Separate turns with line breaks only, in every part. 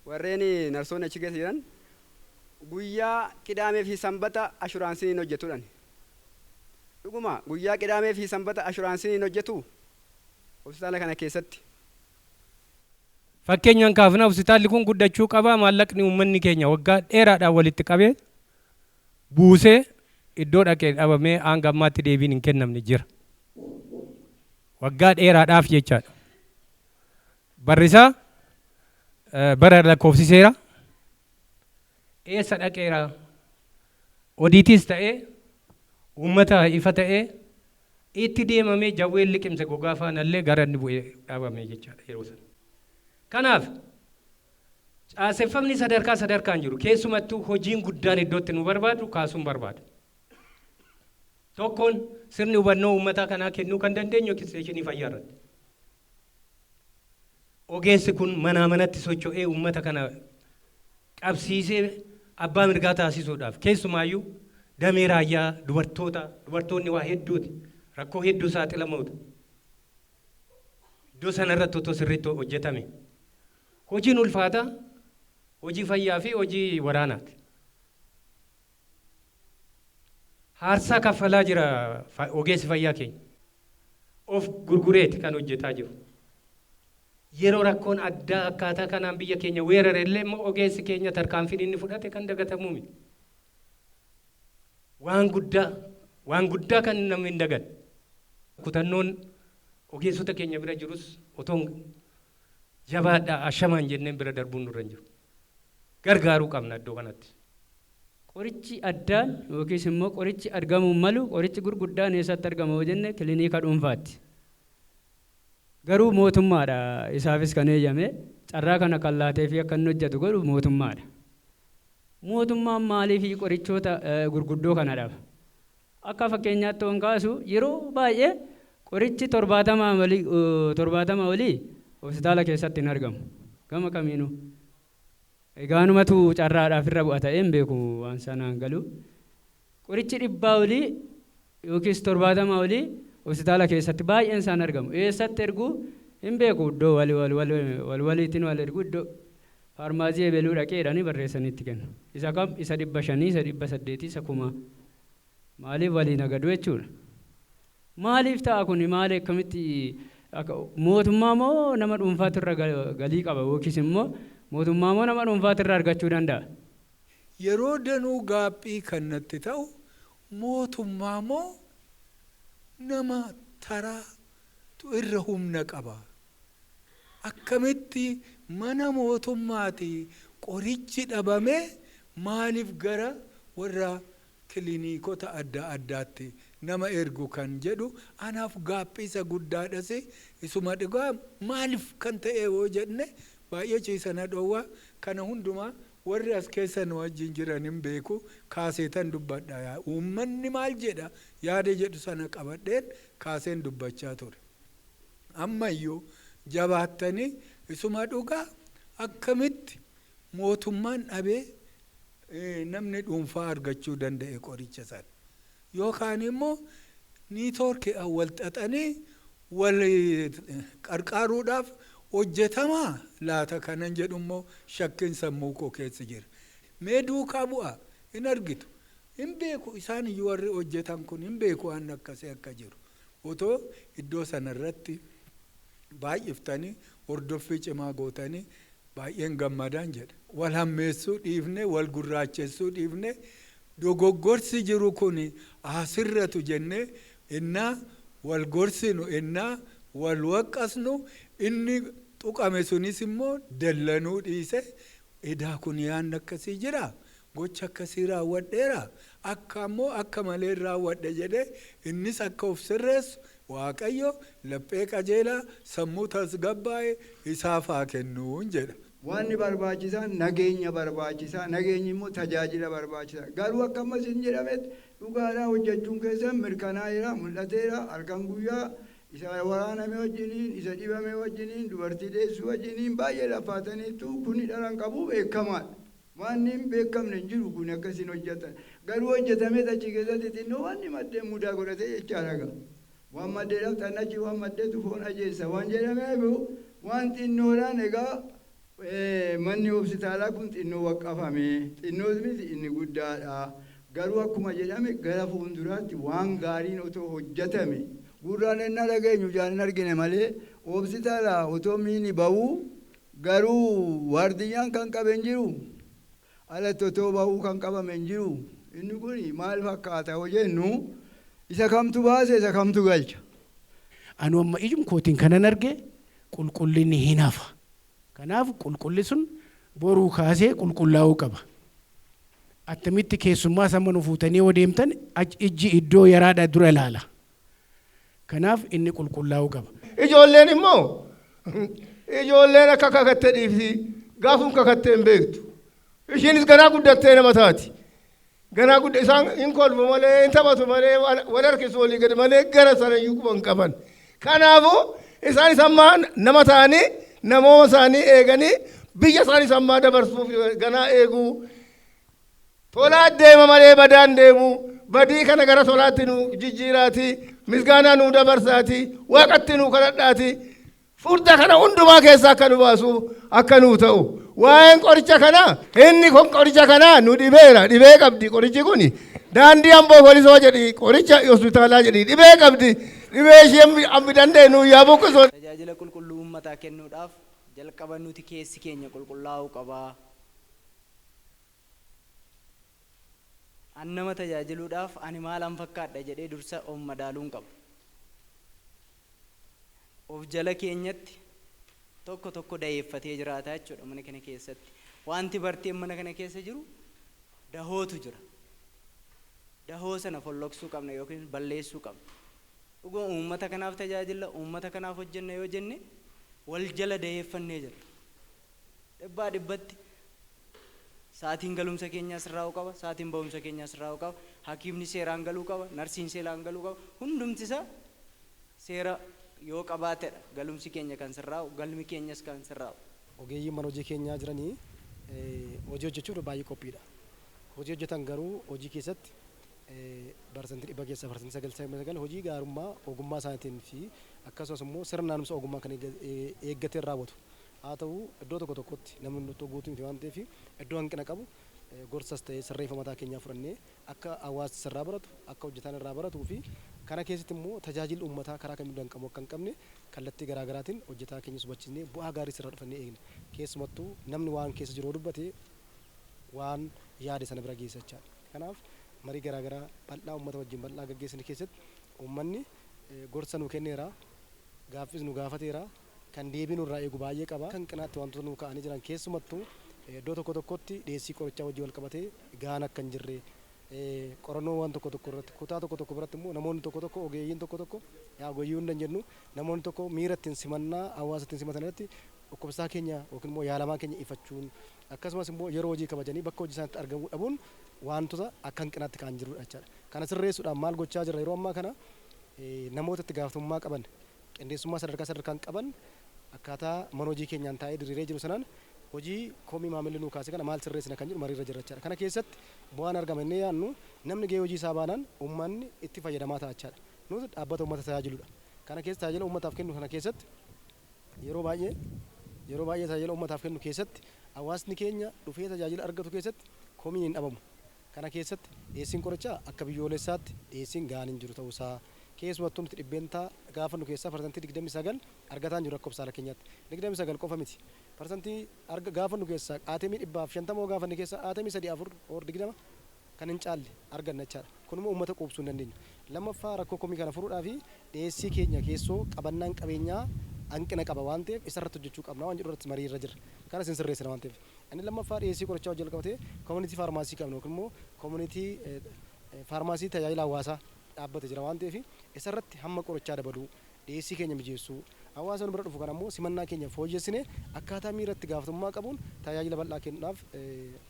warreeni narsoon achi keessa jiran guyyaa qidaamee fi sanbata ashuraansiin hojjetudhan. Dhuguma guyyaa qidaamee fi sanbata ashuraansiin hojjetu hospitaala kana keessatti.
Fakkeenyaan kaafna hospitaalli kun guddachuu qaba, maallaqni uummanni keenya waggaa dheeraadhaan walitti qabee buusee iddoo dhaqee dhabamee hanga ammaatti deebiin hin kennamne jira. Waggaa dheeraadhaaf jechaadha. Barrisaa bara lakkoofsiseera. Eessa dhaqeera? Odiitiis ta'ee uummata ifa ta'ee itti deemamee jawween liqimse gogaa faanallee gara inni bu'ee dhabamee jechaadha yeroo sana. Kanaaf caaseffamni sadarkaan jiru keessumattuu hojiin guddaan iddootti nu barbaadu kaasuun barbaada. Tokkoon sirni hubannoo uummataa kanaa kennuu kan dandeenyu isteeshinii fayyaa irratti. Ogeessi kun manaa manatti socho'ee uummata kana qabsiisee abbaa mirgaa taasisuudhaaf keessumaayyuu damee raayyaa dubartoonni waa hedduuti rakkoo hedduu saaxilamuudha. Iddoo sanarratti otoo sirriitti hojjetame. Hojiin ulfaataa hojii fayyaa fi hojii waraanaati. Haarsaa kaffalaa jira ogeessi fayyaa keenya. Of gurgureeti kan hojjetaa jiru. Yeroo rakkoon addaa akkaataa kanaan biyya keenya weerare illee immoo ogeessi keenya tarkaanfiin inni fudhate kan dagatamu miti. Waan guddaa kan namni hin dagan. Kutannoon ogeessota keenya bira jirus otoon jabaadhaa ashamaan jenneen bira darbuun nurra hin jiru. Gargaaruu qabna iddoo kanatti.
Qorichi addaan yookiis immoo qorichi argamuu malu qorichi gurguddaan eessatti argama yoo jenne kilinika dhuunfaatti. Garuu mootummaadha isaafis kan eeyyame carraa kana kan laatee fi akka inni hojjetu godhu mootummaadha. Mootummaan maaliif qorichoota gurguddoo kana dhaba? Akka fakkeenyaatti waan kaasu yeroo baay'ee qorichi 70 olii hospitaala keessatti hin argamu. Gama kamiinuu. Egaanumatu carraadhaaf irra bu'a ta'een beeku waan sanaan galu. Qorichi 100 olii yookiis 70 olii hospitaala keessatti baay'een isaan argamu. Eessatti erguu hin beeku iddoo waliitiin wal ergu iddoo faarmaasii eebeluu dhaqeedhaanii barreessanitti kennu. Isa kam isa 500 isa 800 isa 1000 maaliif waliin agadu jechuudha. Maaliif ta'a kun maali akkamitti mootummaa moo nama dhuunfaatti irra galii qaba yookiis immoo mootummaa moo nama dhuunfaatti irra argachuu danda'a?
Yeroo danuu gaaffii kanatti ta'u mootummaa moo nama taraatu irra humna qaba? Akkamitti mana mootummaati qorichi dhabame maaliif gara warra kilinikota adda addaatti nama ergu kan jedhu anaaf gaaffii isa guddaadhas isuma dhugaa maaliif kan ta'e yoo jenne baay'ee ciisana dhowwa kana hundumaa warri as keessa nu wajjin jiran hin beeku kaaseetan dubbadha. Uummanni maal jedha yaada jedhu sana qabadheen kaaseen dubbachaa ture. Ammayyuu jabaattanii isuma dhugaa akkamitti mootummaan dhabee namni dhuunfaa argachuu danda'e qoricha sana yookaan immoo niitoorkii wal xaxanii wal qarqaaruudhaaf hojjetamaa laata kanan jedhu immoo shakkiin sammuu koo keessa jira. Mee duukaa bu'a hin argitu hin beeku isaan iyyuu warri hojjetan kun hin beeku waan akkasii akka jiru. Otoo iddoo sanarratti baay'iftanii hordoffii cimaa gootanii baay'een gammadaan jedha. Wal hammeessuu dhiifne wal gurraachessuu dhiifne dogoggorsi jiru kun asirratu jennee innaa wal gorsinu innaa wal waqqasnu inni tuqame sunis immoo dallanuu dhiise edaa kun yaan akkasii jira gocha akkasii raawwadheera akka ammoo akka malee raawwadhe jedhe innis akka of sirreessu Waaqayyo laphee qajeelaa sammuu tasgabbaa'e isaaf haa kennuun jedha.
Wanni barbaachisaa nageenya barbaachisaa nageenyi immoo tajaajila barbaachisaa garuu akkamas hin jedhametti dhugaadhaa hojjechuun keessan mirkanaa'eera mul'ateera halkan guyyaa isa waraaname wajjiniin isa dhibame wajjiniin dubartii deessuu wajjiniin baay'ee lafaataniitu kuni dharan qabu beekamaadha. Wanni hin beekamne hin jiru kun akkasiin hojjetan garuu hojjetamee achi keessatti xinnoo wanni maddee mudaa godhatee jechaadha. Waan maddeedhaaf xannachi waan maddeetu foon ajeessa waan jedhamee waan xinnoodhaan egaa manni hospitaalaa kun xinnoo waqqafame xinnoos miti inni guddaadha garuu akkuma jedhame gara fuulduraatti waan gaariin otoo hojjetame gurraan inni dhageenyu jaan argine malee hospitaalaa otoo miini ba'uu garuu waardiyyaan kan qaben jiru alatti otoo ba'uu kan qabamen jiru inni kun maal fakkaata hoo jennu isa kamtu baase isa kamtu galcha.
Anu amma ijum kootiin kanan arge qulqullinni hin hafa. Kanaaf qulqulli sun boruu kaasee qulqullaa'uu qaba. Attamitti keessummaa sama nu fuutanii yoo deemtan ijji iddoo yaraadha dura ilaala. Kanaaf inni qulqullaa'uu qaba.
Ijoolleen immoo ijoolleen akka kakattee dhiifti gaafum kakattee hin beektu. Ishiinis ganaa guddattee nama taati. Ganaa guddaa isaan hin kolfu malee hin taphatu malee wal harkisu walii gadi malee gara sana iyyuu quban qaban. Kanaafuu isaan isammaa nama ta'anii namooma isaanii eeganii biyya isaanii sammaa dabarsuuf ganaa eeguu tolaa deema malee badaan deemu badii kana gara tolaatti nu jijjiiraati misgaanaa nu dabarsaati waaqatti nu kadhadhaati furda kana hundumaa keessaa akka nu baasu akka nu ta'u waa'een qoricha kana inni kun qoricha kana nu dhibeera dhibee qabdi qorichi kun daandii amboo polisoo jedhi qoricha hospitaalaa jedhi dhibee qabdi dhibee ishee ammi dandeenyu yaa buqqisoo.
Tajaajila qulqulluu uummataa kennuudhaaf jalqaba nuti keessi keenya qulqullaa'uu qabaa. An nama tajaajiluudhaaf ani maalan fakkaadha jedhee dursa of madaaluun qaba. Of jala keenyatti tokko tokko dayeeffatee jiraata jechuudha mana kana keessatti. Wanti barteen mana kana keessa jiru dahootu jira. Dahoo sana folloksuu qabna yookiin balleessuu qabna. Dhuguma uummata kanaaf tajaajila uummata kanaaf hojjenna yoo jenne wal jala dayeeffannee jira. Dhibbaa dhibbatti saatiin galumsa keenyaa sirraa'uu qaba, saatiin ba'umsa keenyaa sirraa'uu qaba, hakiimni seeraan galuu qaba, narsiin seeraan galuu qaba. Hundumti isaa seera yoo qabaatedha galumsi keenya kan sirraa'u, galmi keenyas kan sirraa'u.
Ogeeyyiin mana hojii keenyaa jiranii hojii hojjechuuf baay'ee qophiidha. Hojii hojjetan garuu hojii keessatti barsantii dhibba keessaa barsantii 9 hojii gaarummaa ogummaa isaaniitiin fi akkasumas immoo sirnaanumsa ogummaa kan eeggatee raawwatu. Haa ta'u iddoo tokko tokkotti namni tokko guutuu miti waan ta'eef iddoo hanqina qabu gorsas ta'ee sirreeffa mataa keenyaa fudhannee akka hawaasni irraa baratu akka hojjetaan irraa baratuu fi kana keessatti immoo tajaajilli uummataa karaa kamiin danqamu akka hin qabne kallattii garaagaraatiin hojjetaa keenya hubachiisnee bu'aa gaarii sirraa dhufannee eegne keessumattuu namni waan keessa jiru dubbate waan yaade sana bira geessachaa. Kanaaf marii garaagaraa bal'aa uummata wajjin bal'aa gaggeessine keessatti uummanni gorsa nu kenneera gaaffis nu gaafateera kan deebiin irraa eegu baay'ee qaba. Kan qinaatti wantoota nu ka'anii jiran keessumattuu iddoo tokko tokkotti dhiyeessii qorichaa wajjin wal qabatee gahaan akka hin jirre qorannoo waan tokko tokko irratti kutaa tokko tokko biratti immoo namoonni tokko tokko ogeeyyiin tokko tokko yaa ogeeyyii hunda hin jennu namoonni tokko miira ittiin simannaa hawaasa ittiin simatan irratti dhukkubsaa keenya yookiin immoo yaalamaa keenya ifachuun akkasumas immoo yeroo hojii kabajanii bakka hojii isaaniitti argamuu dhabuun wantoota akka hanqinaatti kan jirudha jechaadha. Kana sirreessuudhaan maal gochaa jirra yeroo ammaa kana namoota itti gaafatamummaa qaban qindeessummaa sadarkaan qaban akkaataa mana hojii keenyaan taa'ee diriiree jiru sanaan hojii komii maamilli nuu kaase kana maal sirreessina kan jiru mariirra jira jechaadha. Kana keessatti bu'aan argama inni yaannu namni gahee hojii isaa baanaan uummanni itti fayyadamaa ta'a jechaadha. Nuti dhaabbata uummata tajaajiludha. Kana keessa tajaajila uummataaf kennu kana keessatti yeroo baay'ee tajaajila uummataaf kennu keessatti hawaasni keenya dhufee tajaajila argatu keessatti komiin hin dhabamu. Kana keessatti dhiyeessiin qorichaa akka biyyoolessaatti dhiyeessiin gahaan hin jiru ta'uusaa keessumattuu nuti dhibbeentaa gaafannu keessaa parsantii 29 argataa jiru akka obsaala keenyaatti 29 qofa miti parsantii gaafannu keessaa qaatemii 150 gaafanne keessaa qaatemii 3-4 kan hin caalle arganna jechaadha. Kun immoo uummata quubsuu hin dandeenyu. Lammaffaa rakkoo komii kana furuudhaa fi dhiyeessii keenya keessoo qabannaan qabeenyaa hanqina qaba waan ta'eef isarratti hojjechuu qabna waan jedhu irratti marii irra jira. Kana isin sirreessina waan ta'eef. Inni lammaffaa dhiyeessii qorichaa wajjin qabatee koomunitii faarmaasii qabna yookiin immoo koomunitii faarmaasii tajaajila hawaasaa dhaabbate jira waan ta'eef isarratti hamma qorichaa dabaluu dhiyeessii keenya mijeessuu hawaasa nu bira dhufu kana immoo simannaa keenya fooyyessine akkaataa miiratti gaafatamummaa qabuun tajaajila bal'aa kennuudhaaf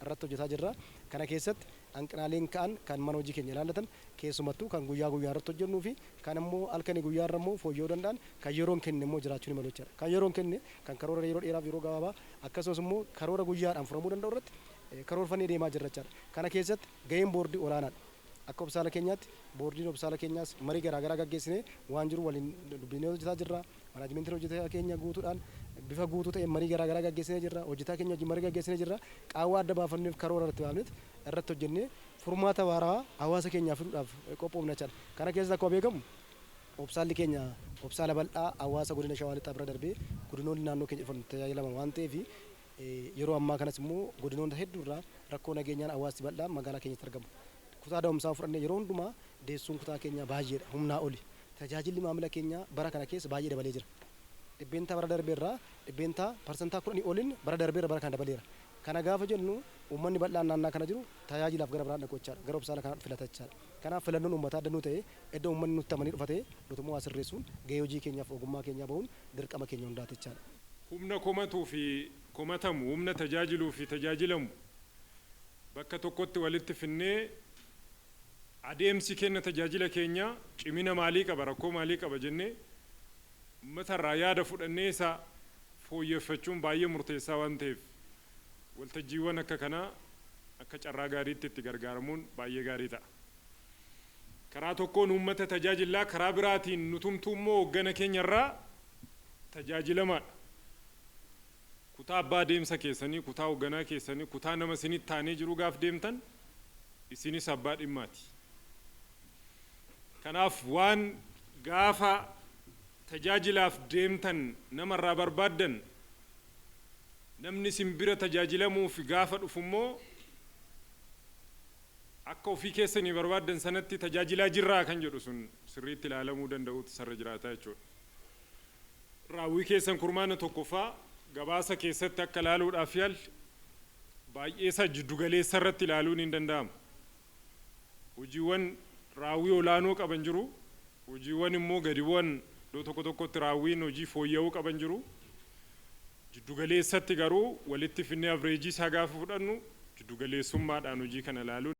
irratti hojjetaa jirra. Kana keessatti hanqinaaleen ka'an kan mana hojii keenya ilaallatan keessumattuu kan guyyaa irratti hojjennuu fi kan immoo halkanii guyyaa irra immoo fooyya'uu danda'an kan yeroon kenne immoo jiraachuu ni malu jechaadha. Kan yeroon kenne kan karoora yeroo dheeraaf yeroo gabaabaa akkasumas immoo karoora guyyaadhaan furamuu danda'u irratti karoorfannee deemaa jirra jechaadha. Kana keessatti gaheen boordii olaanaadha. Akka obsaala keenyaatti boordiin obsaala keenyaas marii garaagaraa gaggeessinee waan jiru waliin dubbinee hojjetaa jirra. Manaajimentiin hojjetaa keenya guutuudhaan bifa guutuu ta'e marii garaa garaa gaggeessinee jirra. Hojjetaa keenya wajjin marii gaggeessinee jirra. Qaawwa adda baafanneef karoora irratti baafneet irratti hojjennee furmaata waaraa hawaasa keenyaaf fiduudhaaf qophoofna jechaadha. Kana keessatti akkuma beekamu obsaalli keenya obsaala bal'aa hawaasa godina Shawaa Lixaa bira darbee godinoonni naannoo keenya dhufan tajaajilaman waan ta'eef yeroo ammaa kanas immoo godinoota hedduurraa rakkoo nageenyaan hawaasni bal'aa magaalaa keenyatti argamu. Kutaa da'umsaa fudhannee yeroo hundumaa deessuun kutaa keenyaa baay'eedha humnaa oli. Tajaajilli maamila keenyaa bara kana keessa baay'ee dabalee jira. Dhibbeentaa bara darbeerraa dhibbeentaa parsantaa 10 oliin bara darbeerra bara kana dabaleera. Kana gaafa jennu uummanni bal'aan naannaa kana jiru tajaajilaaf gara biraan dhaqu jechaadha. Gara obsaala kanaan filata jechaadha. Kanaaf filannoon uummataa adda nu ta'e iddoo uummanni nutti amanii dhufatee nutummoo asirreessuun gahee hojii keenyaaf ogummaa keenyaa bahuun dirqama keenya hundaati jechaadha.
Humna komatuu fi komatamu, humna tajaajiluu fi tajaajilamu bakka tokkotti walitti finnee adeemsi kenna tajaajila keenya cimina maalii qaba, rakkoo maalii qaba jennee uummatarraa yaada fudhannee isa fooyyeffachuun baay'ee murteessaa waan ta'eef waltajjiiwwan akka kanaa akka carraa gaariitti itti gargaaramuun baay'ee gaarii ta'a. Karaa tokkoon uummata tajaajilaa, karaa biraatiin nutumtuu immoo hoggana keenyarraa tajaajilamaadha. Kutaa abbaa adeemsa keessanii, kutaa hoogganaa keessanii, kutaa nama isinitti taanee jiru gaaf deemtan isinis abbaa dhimmaati. Kanaaf waan gaafa tajaajilaaf deemtan namarraa barbaaddan namni isin bira tajaajilamuuf gaafa dhufu immoo akka ofii keessanii barbaaddan sanatti tajaajilaa jirraa kan jedhu sun sirriitti ilaalamuu danda'uutu sarra jiraataa jechuudha. Raawwii keessan kurmaana tokkoffaa gabaasa keessatti akka ilaaluudhaaf yaal baay'ee isa jiddugaleessa irratti ilaaluun hin danda'amu. Hojiiwwan raawwii olaanoo qaban jiru, hojiiwwan immoo gadi bu'an iddoo tokko tokkotti raawwiin hojii fooyya'uu qaban jiru. Jiddugaleessatti garuu walitti finnee avreejii isaa gaafa fudhannu jiddugaleessummaadhaan hojii kana ilaaluun